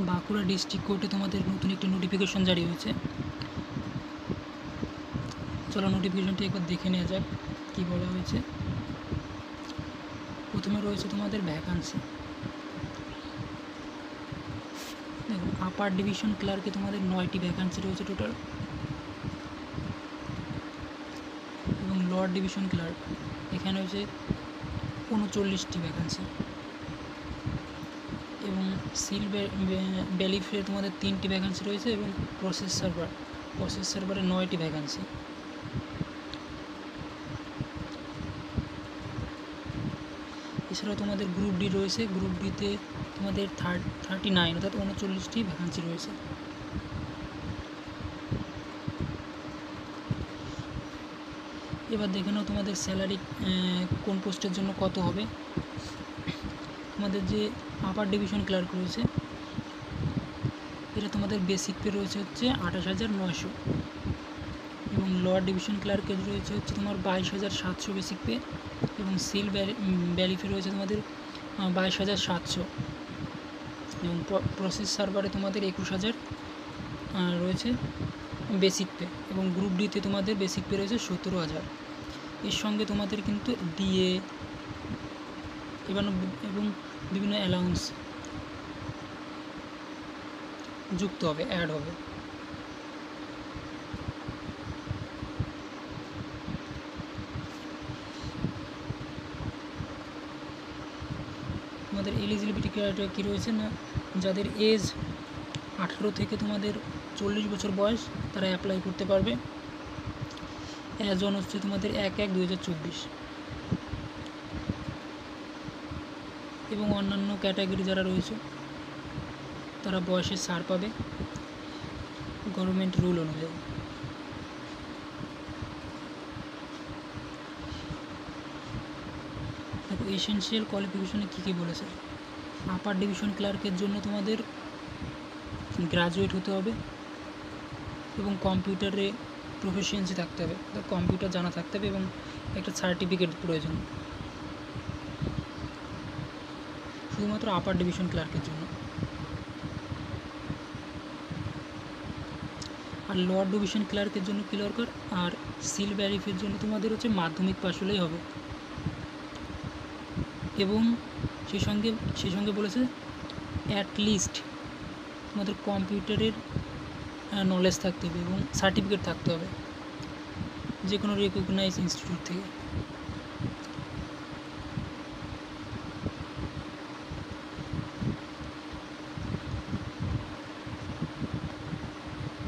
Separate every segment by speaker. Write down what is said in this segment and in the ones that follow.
Speaker 1: Bankura district কোর্টে তোমাদের নতুন একটি নোটিফিকেশন জারি হয়েছে। চলো নোটিফিকেশনটি একবার দেখে নেওয়া যাক কী বলা হয়েছে। প্রথমে রয়েছে তোমাদের ভ্যাকান্সি। দেখো, আপার ডিভিশন ক্লার্কে তোমাদের 9টি ভ্যাকান্সি রয়েছে টোটাল, এবং লোয়ার ডিভিশন ক্লার্ক এখানে হয়েছে 39টি ভ্যাকান্সি, এবং সিল বেলিফে তোমাদের 3টি ভ্যাকান্সি রয়েছে, এবং প্রসেস সার্ভারে 9টি ভ্যাকান্সি। এছাড়াও তোমাদের গ্রুপ ডি রয়েছে। গ্রুপ ডিতে তোমাদের 39 অর্থাৎ 39টি ভ্যাকান্সি রয়েছে। এবার দেখে নাও তোমাদের স্যালারি কোন পোস্টের জন্য কত হবে। তোমাদের যে আপার ডিভিশন ক্লার্ক রয়েছে এটা তোমাদের বেসিক পে রয়েছে হচ্ছে 28,900, এবং লোয়ার ডিভিশন ক্লার্কের রয়েছে হচ্ছে তোমার 22,700 বেসিক পে, এবং সিল ব্যালিফে রয়েছে তোমাদের 22,700, এবং প্রসেস সার্ভারে তোমাদের 21,000 রয়েছে বেসিক পে, এবং গ্রুপ ডিতে তোমাদের বেসিক পে রয়েছে 17,000। এর সঙ্গে তোমাদের কিন্তু ডিএ এবং বিভিন্ন অ্যালাউন্স যুক্ত হবে, অ্যাড হবে। তোমাদের এলিজিবিলিটি ক্রাইটেরিয়া কী রয়েছে না, যাদের এজ 18 থেকে তোমাদের 40 বছর বয়স তারা অ্যাপ্লাই করতে পারবে। অ্যাজ অন হচ্ছে তোমাদের 1/1/2024, এবং অন্যান্য ক্যাটাগরি যারা রয়েছে তারা বয়সে ছাড় পাবে গভর্নমেন্ট রুল অনুযায়ী। দেখো এসেনশিয়াল কোয়ালিফিকেশনে কী কী বলেছে। আপার ডিভিশন ক্লার্কের জন্য তোমাদের গ্রাজুয়েট হতে হবে, এবং কম্পিউটারে প্রফিসিয়েন্সি থাকতে হবে, কম্পিউটার জানা থাকতে হবে, এবং একটা সার্টিফিকেট প্রয়োজন, শুধুমাত্র আপার ডিভিশন ক্লার্কের জন্য। আর লোয়ার ডিভিশন ক্লার্কের জন্য কি দরকার, আর সিল ভ্যারিফের জন্য তোমাদের হচ্ছে মাধ্যমিক পাস হলেই হবে, এবং সেই সঙ্গে বলেছে অ্যাটলিস্ট তোমাদের কম্পিউটারের নলেজ থাকতে হবে, এবং সার্টিফিকেট থাকতে হবে যে কোনো রেকগনাইজ ইনস্টিটিউট থেকে।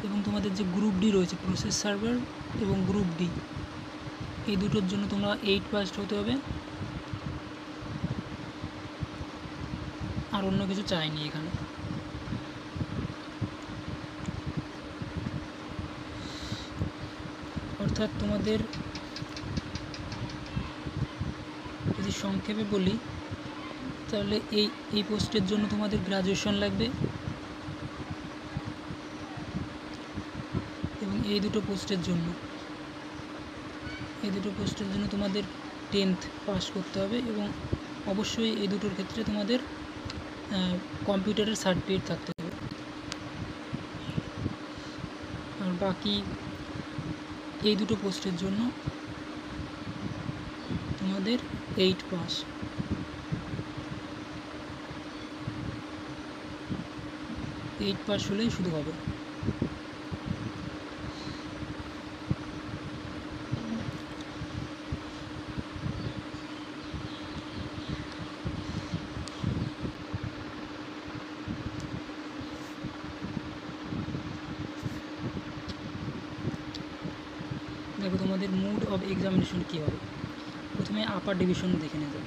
Speaker 1: এবং তোমাদের যে গ্রুপ ডি রয়েছে, প্রসেস সার্ভার এবং গ্রুপ ডি, এই দুটোর জন্য তোমরা 8 পাস হতে হবে, আর অন্য কিছু চাইনি এখানে। অর্থাৎ তোমাদের যদি সংক্ষেপে বলি তাহলে এই পোস্টের জন্য তোমাদের গ্রাজুয়েশন লাগবে, এবং এই দুটো পোস্টের জন্য তোমাদের 10th পাস করতে হবে, এবং অবশ্যই এই দুটোর ক্ষেত্রে তোমাদের কম্পিউটারের সার্টিফিকেট থাকতে হবে। আর বাকি এই দুটো পোস্টের জন্য তোমাদের 8 পাস। হলেই শুধু হবে। দেখো তোমাদের মোড অফ এক্সামিনেশন কী হবে। প্রথমে আপার ডিভিশন দেখে নেওয়া যাক।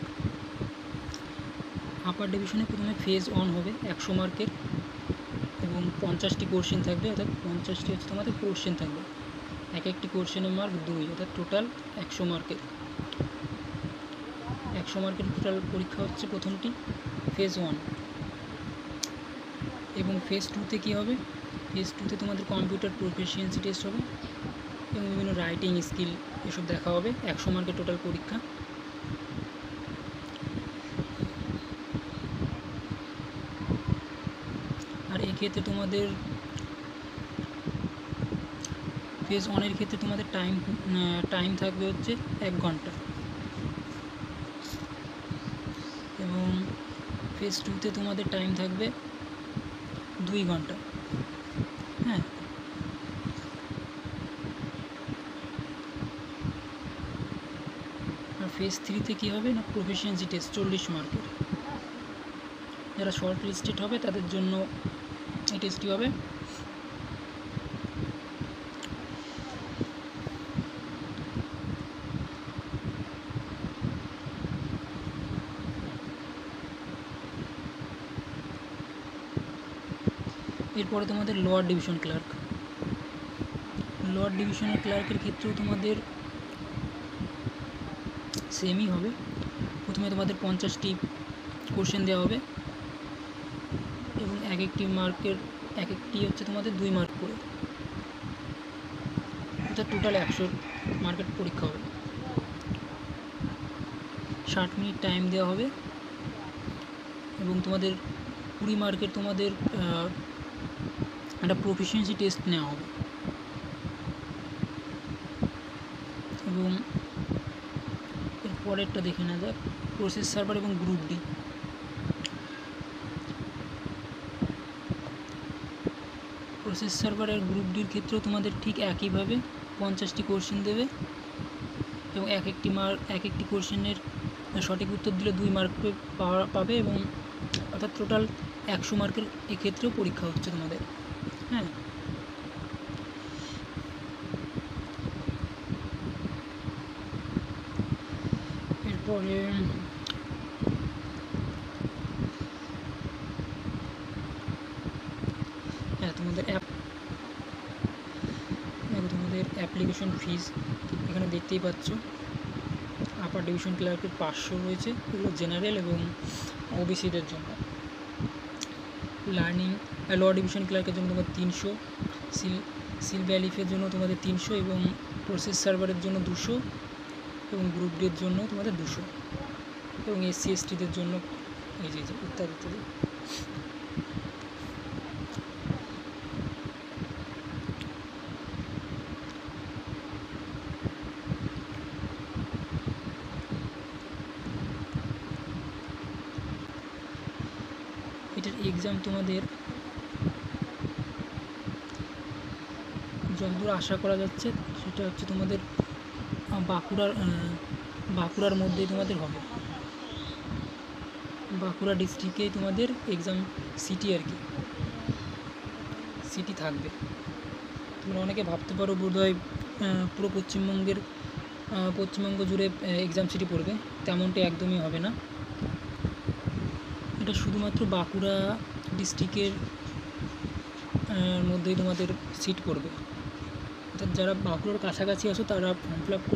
Speaker 1: আপার ডিভিশনে প্রথমে ফেজ 1 হবে 100 মার্কের, এবং 50টি কোশ্চেন থাকবে, অর্থাৎ 50টি হচ্ছে তোমাদের কোশ্চেন থাকবে, এক একটি কোশ্চেনের মার্ক 2, অর্থাৎ টোটাল 100 মার্কের। 100 মার্কের টোটাল পরীক্ষা হচ্ছে প্রথমটি ফেজ 1। এবং ফেজ 2তে কী হবে, ফেজ 2তে তোমাদের কম্পিউটার প্রফিসিয়েন্সি টেস্ট হবে, এবং বিভিন্ন রাইটিং স্কিল এসব দেখা হবে। 100 মার্কের টোটাল পরীক্ষা। আর ক্ষেত্রে তোমাদের ফেজ 1-এর ক্ষেত্রে তোমাদের টাইম থাকবে হচ্ছে 1 ঘন্টা, এবং ফেজ 2-তে তোমাদের টাইম থাকবে 2 ঘন্টা। হ্যাঁ, আর ফেজ 3-তে কী হবে না, প্রফিসিয়েন্সি টেস্ট 40 মার্কের। যারা শর্ট লিস্টেড হবে তাদের জন্য এই টেস্টটি হবে। এরপরে তোমাদের লোয়ার ডিভিশন ক্লার্ক। লোয়ার ডিভিশনের ক্লার্কের ক্ষেত্রেও তোমাদের সেমই হবে। প্রথমে তোমাদের 50টি কোশ্চেন দেওয়া হবে, এবং এক একটি হচ্ছে তোমাদের 2 মার্ক করে, অর্থাৎ টোটাল 100 মার্কের পরীক্ষা হবে। 60 মিনিট টাইম দেওয়া হবে, এবং তোমাদের 20 মার্কের তোমাদের একটা প্রফিসিয়েন্সি টেস্ট নেওয়া হবে। এবং এর পরেরটা দেখে না যাক, প্রসেস সার্ভার এবং গ্রুপ ডি। প্রসেস সার্ভার আর গ্রুপ ডির ক্ষেত্রেও তোমাদের ঠিক একইভাবে 50টি কোশ্চেন দেবে, এবং এক একটি কোশ্চেনের সঠিক উত্তর দিলে 2 মার্ক পাবে, এবং অর্থাৎ টোটাল 100 মার্কের এক্ষেত্রেও পরীক্ষা হচ্ছে তোমাদের। হ্যাঁ, এরপরে তোমাদের অ্যাপ্লিকেশন ফিজ এখানে দেখতেই পাচ্ছ। আপার ডিভিশন ক্লার্কের 500 রয়েছে, এগুলো জেনারেল এবং ওবিসিদের জন্য। লোয়ার ডিভিশন ক্লার্কের জন্য তোমাদের 300, সিল ব্যালিফের জন্য তোমাদের 300, এবং প্রসেস সার্ভারের জন্য 200, এবং গ্রুপ ডির জন্য তোমাদের 200, এবং SC STদের জন্য এই যে ইত্যাদি ইত্যাদি। এটার এক্সাম তোমাদের যতদূর আশা করা যাচ্ছে সেটা হচ্ছে তোমাদের বাঁকুড়ার মধ্যেই তোমাদের হবে। বাঁকুড়া ডিস্ট্রিক্টেই তোমাদের এক্সাম সিটি আর কি, সিটি থাকবে। তোমরা অনেকে ভাবতে পারো বোধহয় পুরো পশ্চিমবঙ্গ জুড়ে এক্সাম সিটি পড়বে, তেমনটি একদমই হবে না। এটা শুধুমাত্র বাঁকুড়া ডিস্ট্রিক্টের মধ্যেই তোমাদের সিট পড়বে, অর্থাৎ যারা বাঁকুড়ার কাছাকাছি আছো তারা ফর্ম ফিল আপ করলে